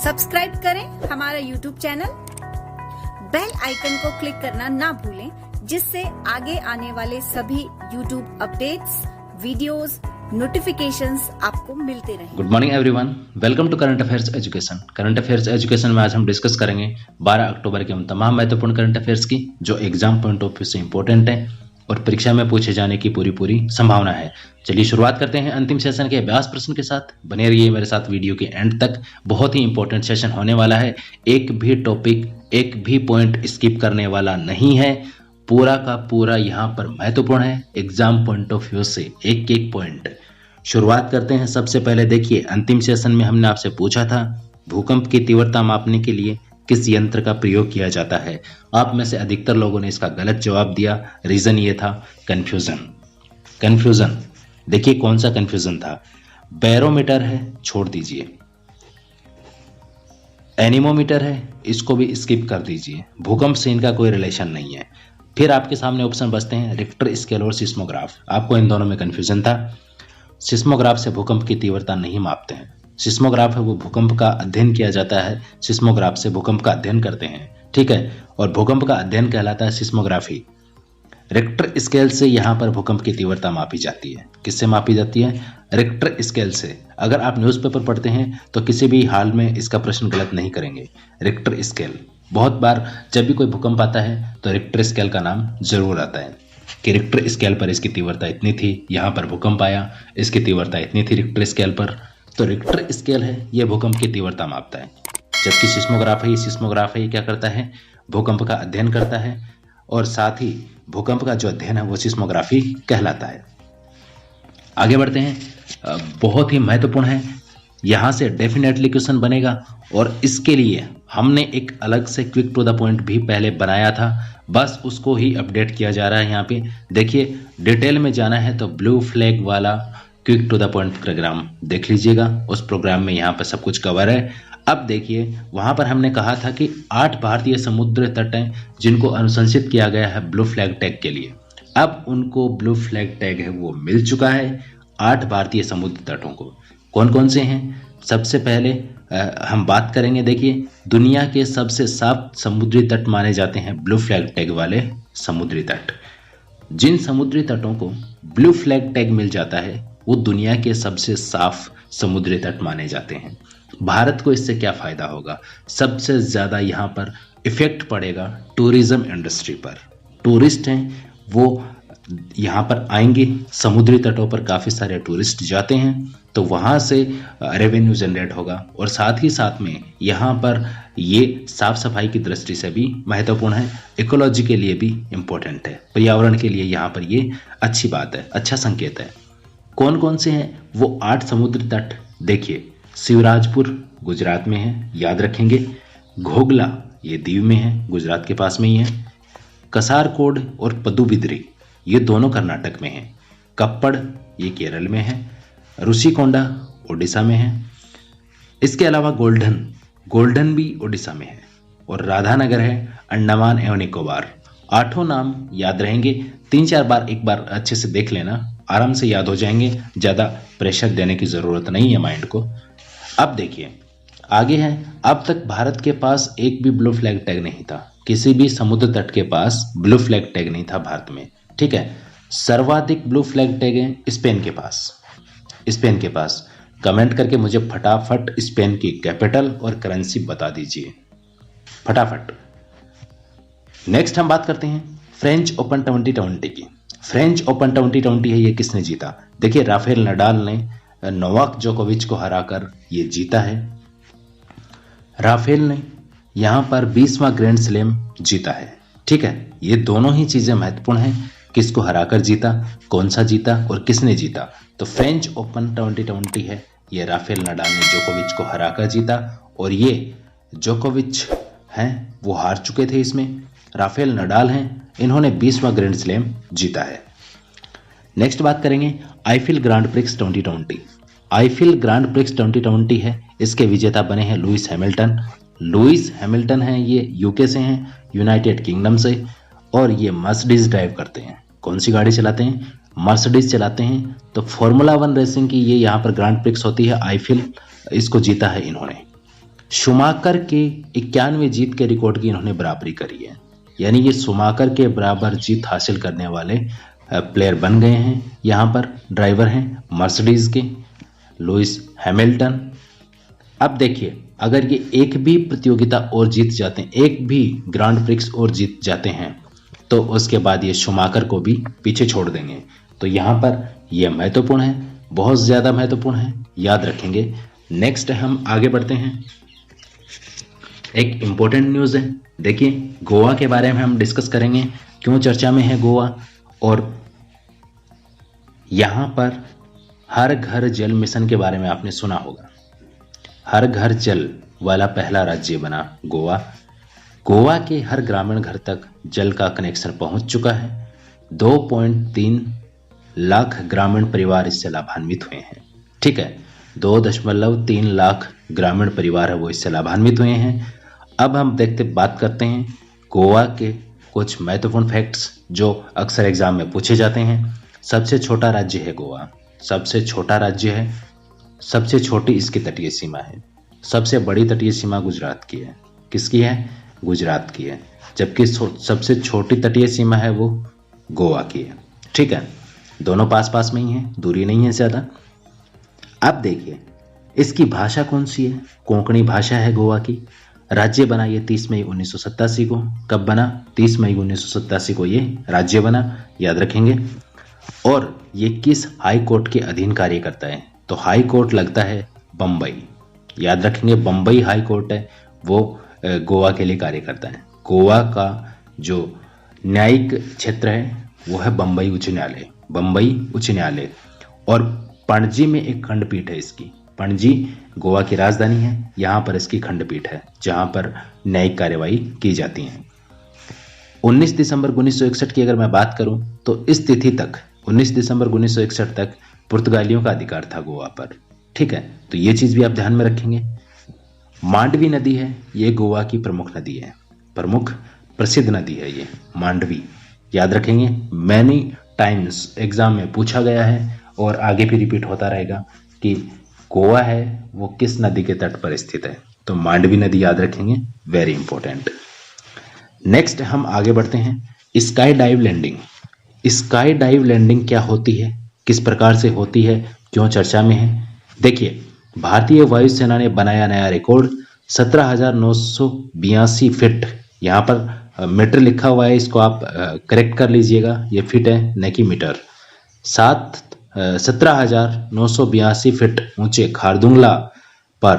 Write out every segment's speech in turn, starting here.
Subscribe करें हमारा YouTube channel, bell icon को क्लिक करना ना भूलें, जिससे आगे आने वाले सभी YouTube अपडेट्स, वीडियोस, नोटिफिकेशंस आपको मिलते रहें। Good morning everyone, welcome to current affairs education. Current affairs education में आज हम डिस्कस करेंगे 12 अक्टूबर के उन तमाम महत्वपूर्ण करंट अफेयर्स की जो एग्जाम पॉइंट ऑफ व्यू से इंपॉर्टेंट है और परीक्षा में पूछे जाने की पूरी संभावना है। चलिए शुरुआत करते हैं अंतिम सेशन के अभ्यास प्रश्न के साथ। बने रहिए मेरे साथ वीडियो के एंड तक, बहुत ही इंपॉर्टेंट सेशन होने वाला है। एक भी टॉपिक, एक भी पॉइंट स्किप करने वाला नहीं है, पूरा का पूरा यहाँ पर महत्वपूर्ण है एग्जाम पॉइंट ऑफ व्यू से, एक एक पॉइंट। शुरुआत करते हैं। सबसे पहले देखिए, अंतिम सेशन में हमने आपसे पूछा था भूकंप की तीव्रता मापने के लिए किस यंत्र का प्रयोग किया जाता है। आप में से अधिकतर लोगों ने इसका गलत जवाब दिया। रीजन ये था कंफ्यूजन। देखिए कौन सा कंफ्यूजन था। बैरोमीटर है, छोड़ दीजिए। एनीमोमीटर है, इसको भी स्किप कर दीजिए, भूकंप से इनका कोई रिलेशन नहीं है। फिर आपके सामने ऑप्शन बचते हैं रिक्टर स्केल और सिस्मोग्राफ। आपको इन दोनों में कंफ्यूजन था। सिस्मोग्राफ से भूकंप की तीव्रता नहीं मापते हैं। सिस्मोग्राफ है वो भूकंप का अध्ययन किया जाता है, सिस्मोग्राफ से भूकंप का अध्ययन करते हैं, ठीक है। और भूकंप का अध्ययन कहलाता है सिस्मोग्राफी। रिक्टर स्केल से यहाँ पर भूकंप की तीव्रता मापी जाती है। किससे मापी जाती है? रिक्टर स्केल से। अगर आप न्यूज़पेपर पढ़ते हैं तो किसी भी हाल में इसका प्रश्न गलत नहीं करेंगे। रिक्टर स्केल, बहुत बार जब भी कोई भूकंप आता है तो रिक्टर स्केल का नाम जरूर आता है कि रिक्टर स्केल पर इसकी तीव्रता इतनी थी, यहाँ पर भूकंप आया, इसकी तीव्रता इतनी थी रिक्टर स्केल पर। तो रिक्टर स्केल है ये भूकंप की तीव्रता मापता है, जबकि सिस्मोग्राफ है ये क्या करता है? भूकंप का अध्ययन करता है, और साथ ही भूकंप का जो अध्ययन है वो सिस्मोग्राफी कहलाता है। आगे बढ़ते हैं, बहुत ही महत्वपूर्ण है, यहाँ से डेफिनेटली क्वेश्चन बनेगा और इसके लिए हमने एक अलग से क्विक टू द पॉइंट भी पहले बनाया था, बस उसको ही अपडेट किया जा रहा है। यहाँ पे देखिए, डिटेल में जाना है तो ब्लू फ्लैग वाला quick to the point programme देख लीजिएगा। उस प्रोग्राम में यहाँ पर सब कुछ कवर है। अब देखिए, वहाँ पर हमने कहा था कि 8 भारतीय समुद्र तट हैं जिनको अनुशंसित किया गया है ब्लू फ्लैग टैग के लिए। अब उनको ब्लू फ्लैग टैग है वो मिल चुका है 8 भारतीय समुद्र तटों को। कौन कौन से हैं? सबसे पहले हम बात करेंगे, देखिए दुनिया के सबसे साफ समुद्री तट माने जाते हैं ब्लू फ्लैग टैग वाले समुद्री तट। जिन समुद्री तटों को ब्लू फ्लैग टैग मिल जाता है वो दुनिया के सबसे साफ समुद्री तट माने जाते हैं। भारत को इससे क्या फायदा होगा? सबसे ज्यादा यहाँ पर इफेक्ट पड़ेगा टूरिज्म इंडस्ट्री पर। टूरिस्ट हैं वो यहाँ पर आएंगे, समुद्री तटों पर काफ़ी सारे टूरिस्ट जाते हैं तो वहाँ से रेवेन्यू जनरेट होगा, और साथ ही साथ में यहाँ पर ये साफ सफाई की दृष्टि से भी महत्वपूर्ण है, इकोलॉजी के लिए भी इम्पोर्टेंट है, पर्यावरण के लिए यहाँ पर ये अच्छी बात है, अच्छा संकेत है। कौन कौन से हैं वो 8 समुद्री तट? देखिए, शिवराजपुर गुजरात में है, याद रखेंगे। घोगला ये दीव में है, गुजरात के पास में ही है। कसारकोड और पदुबिद्री ये दोनों कर्नाटक में हैं। कप्पड़ ये केरल में है। ऋषिकोंडा ओडिशा में है। इसके अलावा गोल्डन भी ओडिशा में है, और राधानगर है अंडमान एवं निकोबार। 8 नाम याद रहेंगे, 3-4 बार एक बार अच्छे से देख लेना, आराम से याद हो जाएंगे, ज़्यादा प्रेशर देने की ज़रूरत नहीं है माइंड को। अब देखिए आगे है, अब तक भारत के पास एक भी ब्लू फ्लैग टैग नहीं था, किसी भी समुद्र तट के पास ब्लू फ्लैग टैग नहीं था भारत में, ठीक है। सर्वाधिक ब्लू फ्लैग टैग है स्पेन के पास। कमेंट करके मुझे फटाफट स्पेन की कैपिटल और करेंसी बता दीजिए, फटाफट। नेक्स्ट हम बात करते हैं फ्रेंच ओपन 2020 की। फ्रेंच ओपन 2020 है, ये किसने जीता? देखिए, राफेल नडाल ने नोवाक जोकोविच को हराकर ये जीता है। राफेल ने यहाँ पर 20वां ग्रैंड स्लैम जीता है, ठीक है। ये दोनों ही चीजें महत्वपूर्ण हैं, किसको हराकर जीता, कौन सा जीता और किसने जीता। तो फ्रेंच ओपन 2020 है, ये राफेल नडाल ने जोकोविच को हराकर जीता, और ये जोकोविच हैं वो हार चुके थे इसमें। राफेल नडाल हैं, इन्होंने 20वां ग्रैंड स्लैम जीता है। नेक्स्ट बात करेंगे Eiffel grand prix 2020। Eiffel grand prix 2020 है, इसके विजेता बने हैं लुइस हैमिल्टन हैं, ये यूके से हैं, यूनाइटेड किंगडम से, और ये मर्सिडीज ड्राइव करते हैं। कौन सी गाड़ी चलाते हैं? मर्सिडीज चलाते हैं। तो फॉर्मूला 1 रेसिंग की ये यहाँ पर ग्रांड प्रिक्स होती है, आईफिल इसको जीता है इन्होंने। शुमाकर के 91 जीत के रिकॉर्ड की इन्होंने बराबरी करी है, यानी ये शुमाकर के बराबर जीत हासिल करने वाले प्लेयर बन गए हैं। यहाँ पर ड्राइवर हैं मर्सिडीज के लुइस हैमिल्टन। अब देखिए, अगर ये एक भी प्रतियोगिता और जीत जाते हैं, एक भी ग्रांड प्रिक्स और जीत जाते हैं, तो उसके बाद ये शुमाकर को भी पीछे छोड़ देंगे। तो यहाँ पर ये महत्वपूर्ण है, बहुत ज़्यादा महत्वपूर्ण है, याद रखेंगे। नेक्स्ट हम आगे बढ़ते हैं। एक इम्पोर्टेंट न्यूज़ है, देखिए गोवा के बारे में हम डिस्कस करेंगे, क्यों चर्चा में है गोवा। और यहाँ पर हर घर जल मिशन के बारे में आपने सुना होगा, हर घर जल वाला पहला राज्य बना गोवा। गोवा के हर ग्रामीण घर तक जल का कनेक्शन पहुंच चुका है। 2.3 लाख ग्रामीण परिवार इससे लाभान्वित हुए हैं। ठीक है, 2.3 लाख ग्रामीण परिवार है वो इससे लाभान्वित हुए हैं। अब हम बात करते हैं गोवा के कुछ महत्वपूर्ण फैक्ट्स जो अक्सर एग्जाम में पूछे जाते हैं। सबसे छोटा राज्य है गोवा, सबसे छोटा राज्य है, सबसे छोटी इसकी तटीय सीमा है। सबसे बड़ी तटीय सीमा गुजरात की है। किसकी है? गुजरात की है। जबकि सबसे छोटी तटीय सीमा है वो गोवा की है। ठीक है, दोनों पास पास में ही है, दूरी नहीं है ज़्यादा। अब देखिए इसकी भाषा कौन सी है? कोंकणी भाषा है गोवा की। राज्य बना ये 30 मई 1987 को। कब बना? 30 मई 1987 को ये राज्य बना, याद रखेंगे। और ये किस हाई कोर्ट के अधीन कार्य करता है? तो हाई कोर्ट लगता है बम्बई, याद रखेंगे। बम्बई हाई कोर्ट है वो गोवा के लिए कार्य करता है। गोवा का जो न्यायिक क्षेत्र है वो है बम्बई उच्च न्यायालय, बम्बई उच्च न्यायालय। और पणजी में एक खंडपीठ है इसकी। पणजी गोवा की राजधानी है, यहाँ पर इसकी खंडपीठ है जहाँ पर न्यायिक कार्यवाही की जाती है। 19 दिसंबर 1961 की अगर मैं बात करूं तो इस तिथि तक 19 दिसंबर 1961 तक पुर्तगालियों का अधिकार था गोवा पर। ठीक है, तो ये चीज भी आप ध्यान में रखेंगे। मांडवी नदी है, ये गोवा की प्रमुख नदी है, प्रमुख प्रसिद्ध नदी है ये मांडवी, याद रखेंगे। मैनी टाइम्स एग्जाम में पूछा गया है और आगे भी रिपीट होता रहेगा कि गोवा है वो किस नदी के तट पर स्थित है। तो मांडवी नदी याद रखेंगे, वेरी इंपॉर्टेंट। नेक्स्ट हम आगे बढ़ते हैं। Skydive landing. Skydive landing क्या होती है, किस प्रकार से होती है, क्यों चर्चा में है? देखिए, भारतीय वायुसेना ने बनाया नया रिकॉर्ड 17,982 फीट। यहाँ पर मीटर लिखा हुआ है, इसको आप करेक्ट कर लीजिएगा, ये फीट है न कि मीटर। 17,982 फीट ऊंचे खारदुंगला पर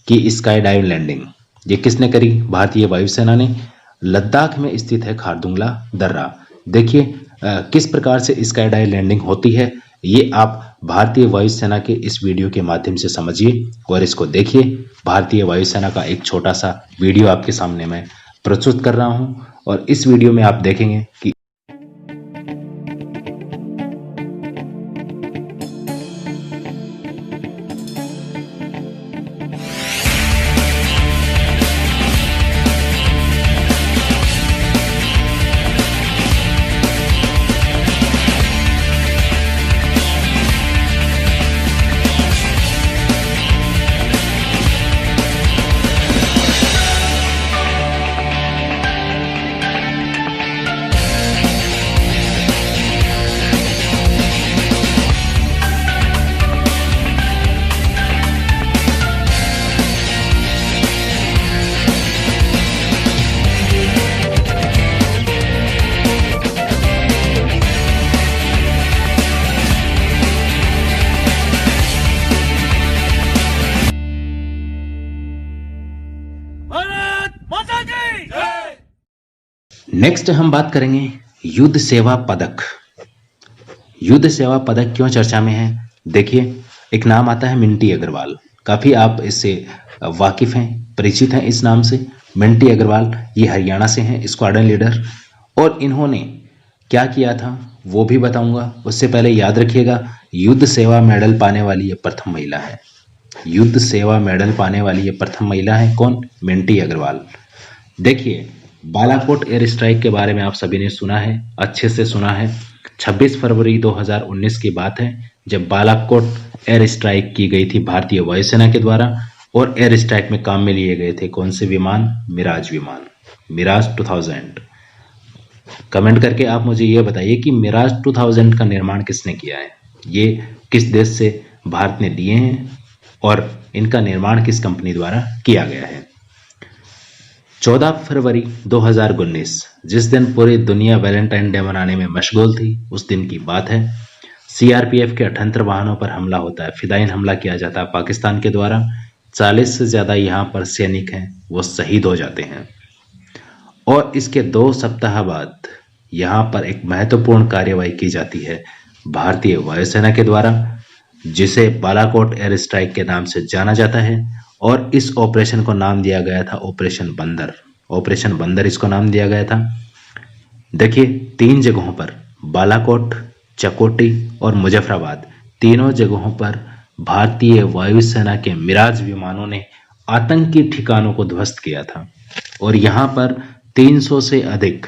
की स्काई डाइव लैंडिंग ये किसने करी? भारतीय वायुसेना ने। लद्दाख में स्थित है खारदुंगला दर्रा। देखिए किस प्रकार से स्काई डाइव लैंडिंग होती है, ये आप भारतीय वायुसेना के इस वीडियो के माध्यम से समझिए और इसको देखिए। भारतीय वायुसेना का एक छोटा सा वीडियो आपके सामने मैं प्रस्तुत कर रहा हूं और इस वीडियो में आप देखेंगे कि नेक्स्ट हम बात करेंगे युद्ध सेवा पदक। युद्ध सेवा पदक क्यों चर्चा में है? देखिए, एक नाम आता है मिंटी अग्रवाल, काफी आप इससे वाकिफ हैं, परिचित हैं इस नाम से। मिंटी अग्रवाल ये हरियाणा से हैं, स्क्वाड्रन लीडर। और इन्होंने क्या किया था वो भी बताऊंगा, उससे पहले याद रखिएगा युद्ध सेवा मेडल पाने वाली ये प्रथम महिला है। युद्ध सेवा मेडल पाने वाली ये प्रथम महिला है। कौन? मिंटी अग्रवाल। देखिए, बालाकोट एयर स्ट्राइक के बारे में आप सभी ने सुना है, अच्छे से सुना है। 26 फरवरी 2019 की बात है जब बालाकोट एयर स्ट्राइक की गई थी भारतीय वायुसेना के द्वारा। और एयर स्ट्राइक में काम में लिए गए थे कौन से विमान? मिराज विमान, मिराज 2000। कमेंट करके आप मुझे ये बताइए कि मिराज 2000 का निर्माण किसने किया है, ये किस देश से भारत ने लिए हैं और इनका निर्माण किस कंपनी द्वारा किया गया है। 14 फरवरी 2019, जिस दिन पूरी दुनिया वैलेंटाइन डे मनाने में मशगूल थी, उस दिन की बात है। सीआरपीएफ के 78 वाहनों पर हमला होता है, फिदायीन हमला किया जाता है पाकिस्तान के द्वारा। 40 से ज्यादा यहाँ पर सैनिक हैं वो शहीद हो जाते हैं। और इसके 2 सप्ताह बाद यहाँ पर एक महत्वपूर्ण कार्यवाही की जाती है भारतीय वायुसेना के द्वारा, जिसे बालाकोट एयर स्ट्राइक के नाम से जाना जाता है। और इस ऑपरेशन को नाम दिया गया था ऑपरेशन बंदर। ऑपरेशन बंदर इसको नाम दिया गया था। देखिए 3 जगहों पर, बालाकोट, चकोटी और मुजफ्फराबाद, तीनों जगहों पर भारतीय वायुसेना के मिराज विमानों ने आतंकी ठिकानों को ध्वस्त किया था। और यहाँ पर 300 से अधिक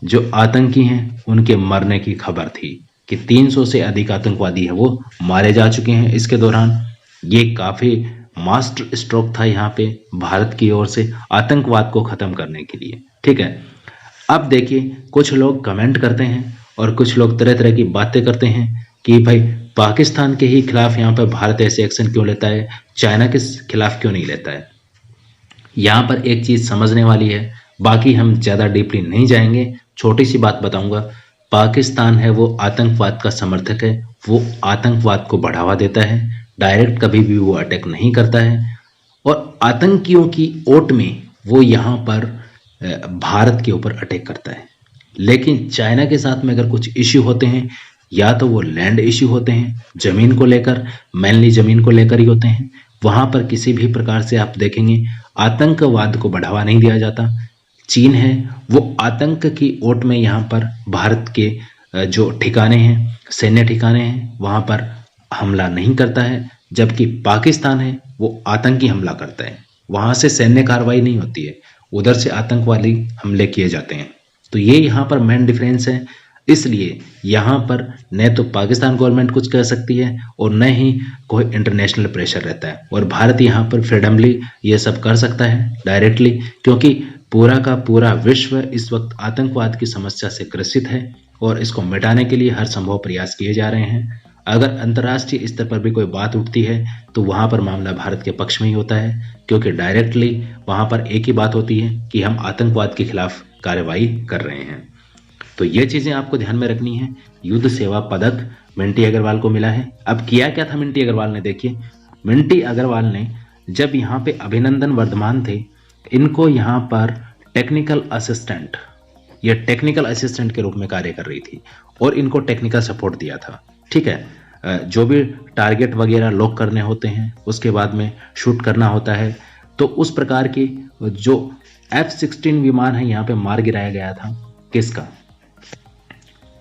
जो आतंकी हैं उनके मरने की खबर थी कि 300 से अधिक आतंकवादी हैं वो मारे जा चुके हैं इसके दौरान। ये काफी मास्टर स्ट्रोक था यहाँ पे भारत की ओर से आतंकवाद को खत्म करने के लिए। ठीक है, अब देखिए कुछ लोग कमेंट करते हैं और कुछ लोग तरह तरह की बातें करते हैं कि भाई पाकिस्तान के ही खिलाफ यहाँ पर भारत ऐसे एक्शन क्यों लेता है, चाइना के खिलाफ क्यों नहीं लेता है। यहाँ पर एक चीज समझने वाली है, बाकी हम ज्यादा डीपली नहीं जाएंगे। छोटी सी बात बताऊंगा, पाकिस्तान है वो आतंकवाद का समर्थक है, वो आतंकवाद को बढ़ावा देता है, डायरेक्ट कभी भी वो अटैक नहीं करता है। और आतंकियों की ओट में वो यहाँ पर भारत के ऊपर अटैक करता है। लेकिन चाइना के साथ में अगर कुछ इश्यू होते हैं, या तो वो लैंड इश्यू होते हैं, जमीन को लेकर, मेनली जमीन को लेकर ही होते हैं। वहां पर किसी भी प्रकार से आप देखेंगे आतंकवाद को बढ़ावा नहीं दिया जाता। चीन है वो आतंक की ओट में यहाँ पर भारत के जो ठिकाने हैं, सैन्य ठिकाने हैं, वहां पर हमला नहीं करता है। जबकि पाकिस्तान है वो आतंकी हमला करता है, वहां से सैन्य कार्रवाई नहीं होती है, उधर से आतंकवादी हमले किए जाते हैं। तो ये यहाँ पर मेन डिफरेंस है। इसलिए यहाँ पर न तो पाकिस्तान गवर्नमेंट कुछ कह सकती है और न ही कोई इंटरनेशनल प्रेशर रहता है। और भारत यहाँ पर फ्रीडमली ये सब कर सकता है डायरेक्टली, क्योंकि पूरा का पूरा विश्व इस वक्त आतंकवाद की समस्या से ग्रसित है और इसको मिटाने के लिए हर संभव प्रयास किए जा रहे हैं। अगर अंतर्राष्ट्रीय स्तर पर भी कोई बात उठती है तो वहां पर मामला भारत के पक्ष में ही होता है, क्योंकि डायरेक्टली वहां पर एक ही बात होती है कि हम आतंकवाद के खिलाफ कार्रवाई कर रहे हैं। तो ये चीजें आपको ध्यान में रखनी है। युद्ध सेवा पदक मिंटी अग्रवाल को मिला है। अब किया क्या था मिंटी अग्रवाल ने, देखिए मिंटी अग्रवाल ने जब यहाँ पे अभिनंदन वर्धमान थे, इनको यहाँ पर टेक्निकल असिस्टेंट, ये टेक्निकल असिस्टेंट के रूप में कार्य कर रही थी और इनको टेक्निकल सपोर्ट दिया था। ठीक है, जो भी टारगेट वगैरह लॉक करने होते हैं, उसके बाद में शूट करना होता है, तो उस प्रकार की जो F-16 विमान है यहाँ पे मार गिराया गया था। किसका?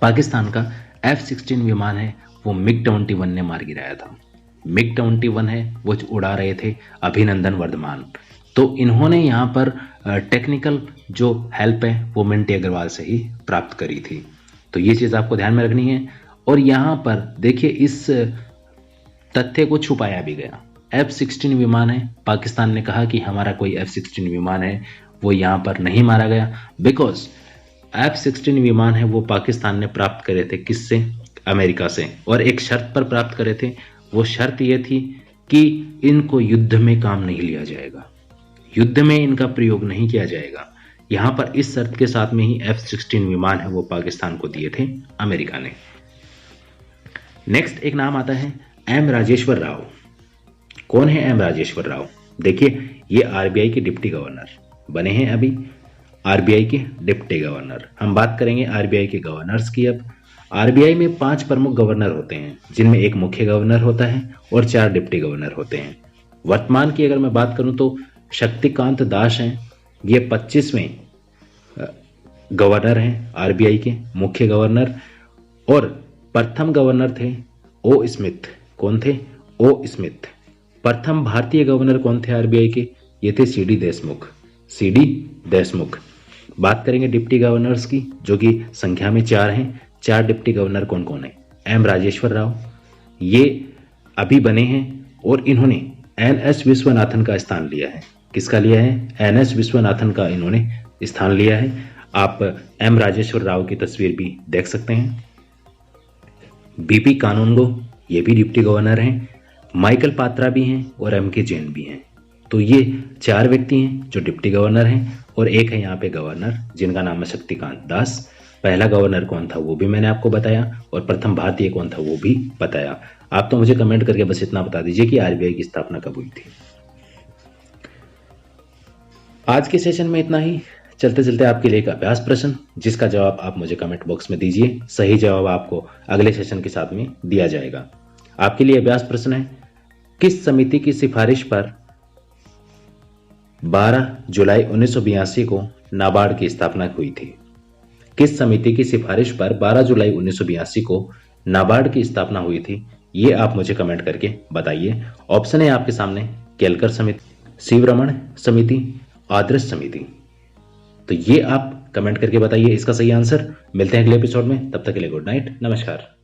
पाकिस्तान का F-16 विमान है वो MiG-21 ने मार गिराया था। MiG-21 है वो उड़ा रहे थे अभिनंदन वर्धमान। तो इन्होंने यहाँ पर टेक्निकल जो हेल्प है वो मिंटी अग्रवाल से ही प्राप्त करी थी। तो ये चीज़ आपको ध्यान में रखनी है। और यहाँ पर देखिए इस तथ्य को छुपाया भी गया। F-16 विमान है, पाकिस्तान ने कहा कि हमारा कोई F-16 विमान है वो यहाँ पर नहीं मारा गया, बिकॉज F-16 विमान है वो पाकिस्तान ने प्राप्त करे थे किससे? अमेरिका से। और एक शर्त पर प्राप्त करे थे, वो शर्त ये थी कि इनको युद्ध में काम नहीं लिया जाएगा, युद्ध में इनका प्रयोग नहीं किया जाएगा। यहाँ पर इस शर्त के साथ में ही F-16 विमान है वो पाकिस्तान को दिए थे अमेरिका ने। नेक्स्ट एक नाम आता है एम राजेश्वर राव। कौन है एम राजेश्वर राव? देखिए ये आरबीआई के डिप्टी गवर्नर बने हैं अभी, आरबीआई के डिप्टी गवर्नर। हम बात करेंगे आरबीआई के गवर्नर्स की। अब आरबीआई में 5 प्रमुख गवर्नर होते हैं, जिनमें एक मुख्य गवर्नर होता है और 4 डिप्टी गवर्नर होते हैं। वर्तमान की अगर मैं बात करूं तो शक्तिकांत दास हैं, ये 25वें गवर्नर हैं आरबीआई के, मुख्य गवर्नर। और प्रथम गवर्नर थे ओ स्मिथ। कौन थे? ओ स्मिथ। प्रथम भारतीय गवर्नर कौन थे आरबीआई के? ये थे सीडी देशमुख। सीडी देशमुख। बात करेंगे डिप्टी गवर्नर्स की, जो कि संख्या में 4 हैं। 4 डिप्टी गवर्नर कौन कौन है? एम राजेश्वर राव, ये अभी बने हैं और इन्होंने एन.एस. विश्वनाथन का स्थान लिया है। किसका लिया है? एन.एस. विश्वनाथन का इन्होंने स्थान लिया है। आप एम. राजेश्वर राव की तस्वीर भी देख सकते हैं। बीपी कानूनगो, ये भी डिप्टी गवर्नर हैं। माइकल पात्रा भी हैं और एम.के. जैन भी हैं। तो ये 4 व्यक्ति हैं जो डिप्टी गवर्नर हैं और एक है यहाँ पे गवर्नर जिनका नाम है शक्तिकांत दास। पहला गवर्नर कौन था वो भी मैंने आपको बताया और प्रथम भारतीय कौन था वो भी बताया। आप तो मुझे कमेंट करके बस इतना बता दीजिए कि आरबीआई की स्थापना कब हुई थी। आज के सेशन में इतना ही। चलते चलते आपके लिए एक अभ्यास प्रश्न जिसका जवाब आप मुझे कमेंट बॉक्स में दीजिए। सही जवाब आपको अगले सेशन के साथ में दिया जाएगा। आपके लिए अभ्यास प्रश्न है, किस समिति की सिफारिश पर 12 जुलाई 1982 को नाबार्ड की स्थापना हुई थी? किस समिति की सिफारिश पर 12 जुलाई 1982 को नाबार्ड की स्थापना हुई थी? ये आप मुझे कमेंट करके बताइए। ऑप्शन है आपके सामने, केलकर समिति, शिवरमण समिति, आदर्श समिति। तो ये आप कमेंट करके बताइए इसका सही आंसर। मिलते हैं अगले एपिसोड में, तब तक के लिए गुड नाइट, नमस्कार।